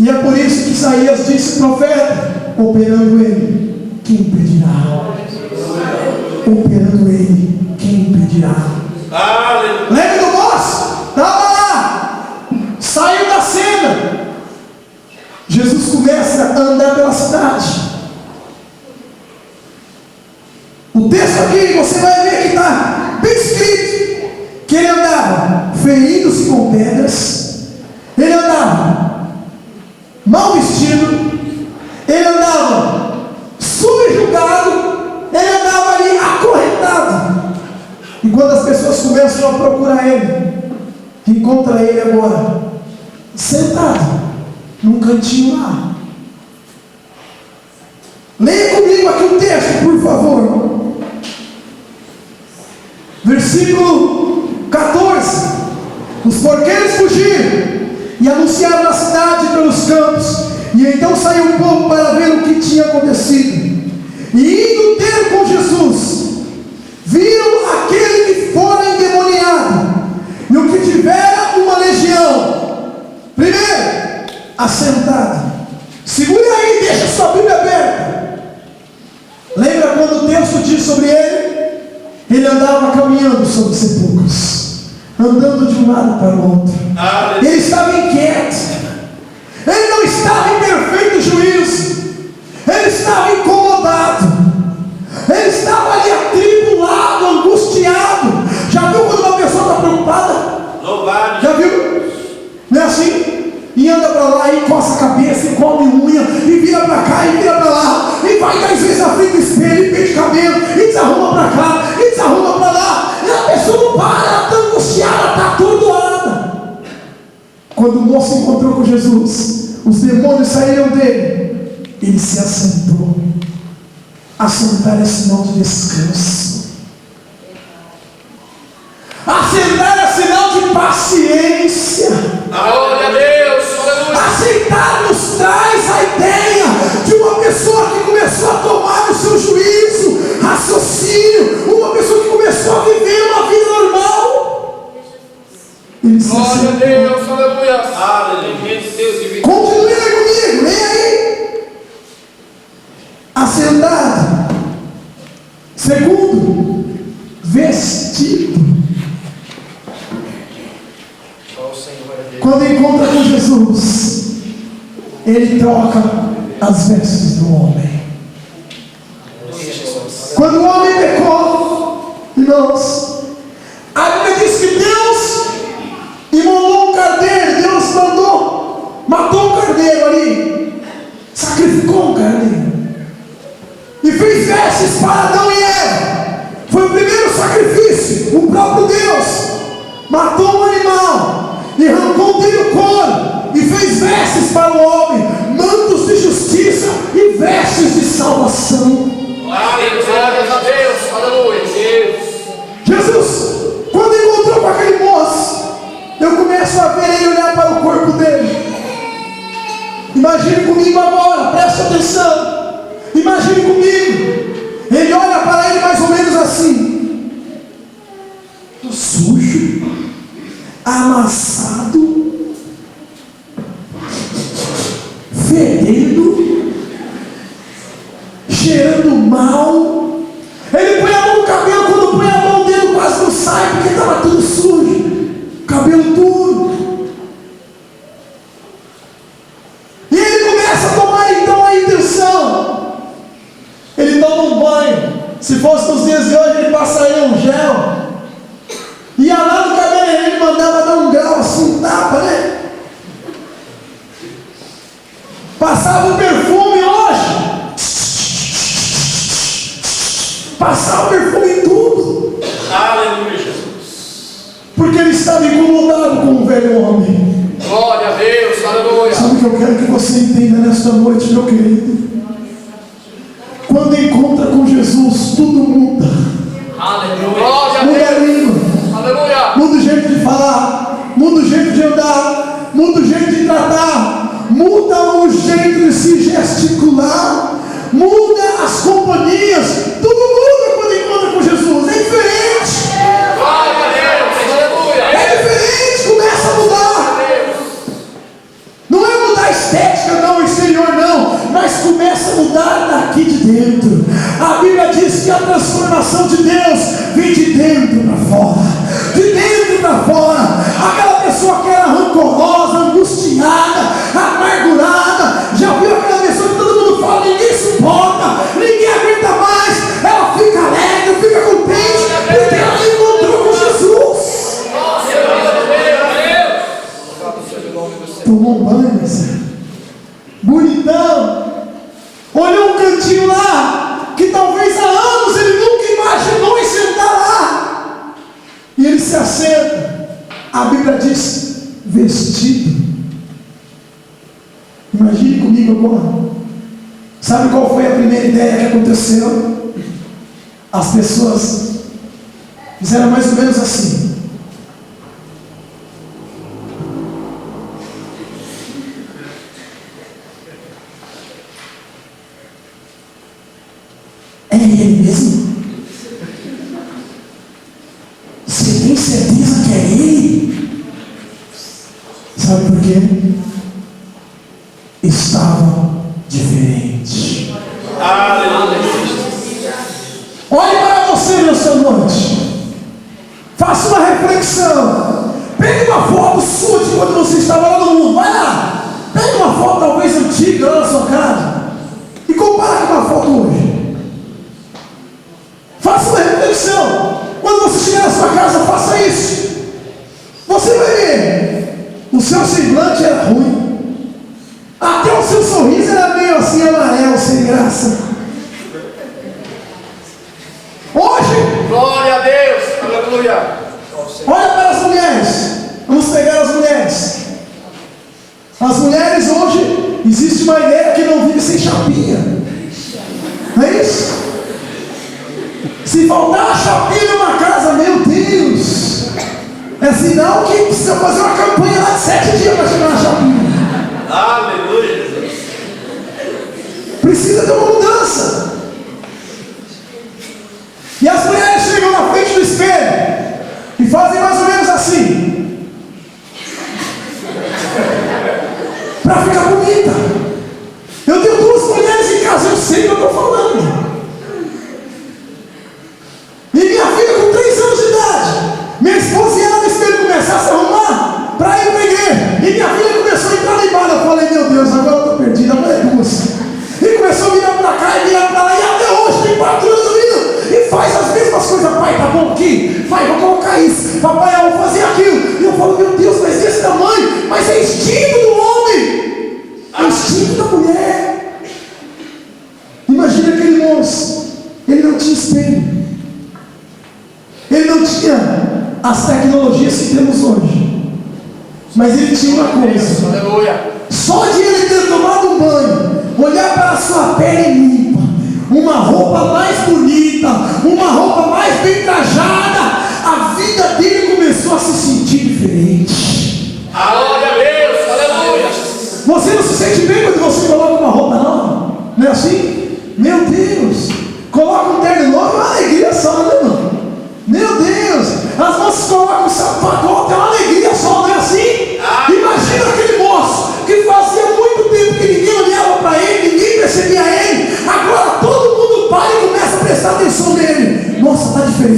E é por isso que Isaías disse, profeta, operando ele, quem impedirá? Operando ele, quem impedirá? Lembra do moço? Estava lá, saiu da cena. Jesus começa a andar pela cidade. O texto aqui, você vai ver que está bem escrito que ele andava ferindo-se com pedras, ele andava mal vestido, ele andava subjugado, ele andava ali acorrentado. E quando as pessoas começam a procurar ele, encontra ele agora sentado num cantinho lá. Leia comigo aqui o texto, por favor. Versículo 14. Os porqueiros fugiram e anunciaram na cidade e pelos campos. E então saiu o povo para ver o que tinha acontecido. E indo ter com Jesus, viram aquele que fora endemoniado e o que tivera uma legião. Primeiro, assentado. Segure aí, deixa sua Bíblia aberta. Lembra quando o texto diz sobre ele? Ele andava caminhando sobre sepulcros, andando de um lado para o outro. Ele estava inquieto. Ele não estava em perfeito juízo. Ele estava incomodado. Ele estava ali atribulado, angustiado. Já viu quando uma pessoa está preocupada? Louvado. Já viu? Não é assim? E anda para lá e coça a cabeça, e come unha, e vira para cá, e vira para lá, e vai 10 vezes na frente do espelho, e pede cabelo, e desarruma para cá, e desarruma para lá. E a pessoa não para, ela está angustiada, está atordoada. Quando o moço encontrou com Jesus, os demônios saíram dele, ele se assentou. Assentar é sinal de descanso. Assentar é sinal de paciência. Glória a Deus. Aceitar nos traz a ideia de uma pessoa que começou a tomar o seu juízo, raciocínio, uma pessoa que começou a viver uma vida normal. Glória a Deus, aleluia. Aleluia. Continue aí comigo, leia aí. Assentado. Segundo, vestido. Quando encontra com Jesus, ele troca as vestes do homem. Quando o homem pecou, irmãos, a Bíblia diz que Deus imolou um carneiro. Deus matou um carneiro ali, sacrificou um carneiro e fez vestes para Adão e Eva. Foi o primeiro sacrifício. O próprio Deus matou um animal e arrancou dele o couro e fez vestes para o homem, mantos de justiça e vestes de salvação. Glória a Deus, aleluia. Jesus, quando encontrou com aquele moço, eu começo a ver ele olhar para o corpo dele. Imagine comigo agora, preste atenção. Imagine comigo. Ele olha para ele mais ou menos assim: sujo, amassado, fedendo, cheirando mal. Ele põe a mão no cabelo, quando põe a mão dele quase não sai, porque estava tudo sujo, cabelo duro. E ele começa a tomar então a intenção. Ele toma um banho. Se fosse nos dias de hoje, ele passaria um gel. Ia lá no cabeleireiro, ele mandava dar um grau assim, um tapa, né? Passava o perfume hoje. Passava o perfume em tudo. Aleluia, Jesus. Porque ele estava incomodado com o velho homem. Glória a Deus, aleluia. Sabe o que eu quero que você entenda nesta noite, meu querido? Quando encontra com Jesus, tudo muda. Aleluia. Glória a Muda a Deus. língua. Aleluia. Muda o jeito de falar, muda o jeito de andar, muda o jeito de tratar, muda o jeito de se gesticular, muda as companhias, tudo muda quando encontra com Jesus. É diferente. Glória a Deus, aleluia. É diferente, começa a mudar. Não é mudar a estética. dentro. A Bíblia diz que a transformação de Deus vem de dentro para fora. De dentro para fora. Aquela pessoa que era rancorosa, angustiada, amargurada, já viu aquela pessoa que todo mundo fala, ninguém suporta, ninguém aguenta mais, ela fica alegre, fica contente, porque ela se encontrou com Jesus. Tomou banho, bonitão, olhou um cantinho lá, que talvez há anos ele nunca imaginou em sentar lá, e ele se assenta. A Bíblia diz, vestido. Imagine comigo agora. Sabe qual foi a primeira ideia que aconteceu? As pessoas fizeram mais ou menos assim. É ele mesmo? Você tem certeza que é ele? Sabe por quê? Estava diferente. Olhe para você nessa noite. Faça uma reflexão. Pegue uma foto sua de quando você estava lá no mundo. Vai lá. Pegue uma foto talvez antiga lá na sua casa e compara com uma foto hoje. Faça uma reflexão. Quando você chegar na sua casa, faça isso. Você vai ver. O seu semblante era ruim. Até o seu sorriso era meio assim amarelo, sem graça. Hoje, Glória a Deus. Aleluia. olha para as mulheres. Vamos pegar as mulheres. As mulheres hoje, existe uma ideia que não vive sem chapinha. Não é isso? Se faltar a chapinha numa casa, meu Deus, é sinal que precisa fazer uma campanha lá de 7 dias para chegar na chapinha. Aleluia. Precisa ter uma mudança. E as mulheres chegam na frente do espelho e fazem mais ou menos assim, para ficar bonita. Eu tenho 2 mulheres em casa, eu sei o que eu estou falando. E minha filha com 3 anos de idade, minha esposa ia lá no espelho começar a se arrumar para ir para a igreja. E minha filha começou a entrar lá embaixo. Eu falei, meu Deus, agora eu estou perdida, agora é 2. E começou a virar para cá e virar para lá. E até hoje tem 4 anos vindo. E faz as mesmas coisas. Pai, tá bom aqui? Pai, vou colocar isso. Papai, eu vou fazer aquilo. E eu falo, meu Deus, mas desse tamanho. Mas é instinto do homem. É instinto da mulher. Imagina aquele moço. Ele não tinha espelho. Ele não tinha as tecnologias que temos hoje. Mas ele tinha uma coisa. Aleluia. Só de ele ter tomado um banho, olhar para a sua pele limpa, uma roupa mais bonita, uma roupa mais bem trajada, a vida dele começou a se sentir diferente. Glória a Deus. Aleluia. Você não se sente bem quando você coloca uma roupa nova? Não é assim? Meu Deus!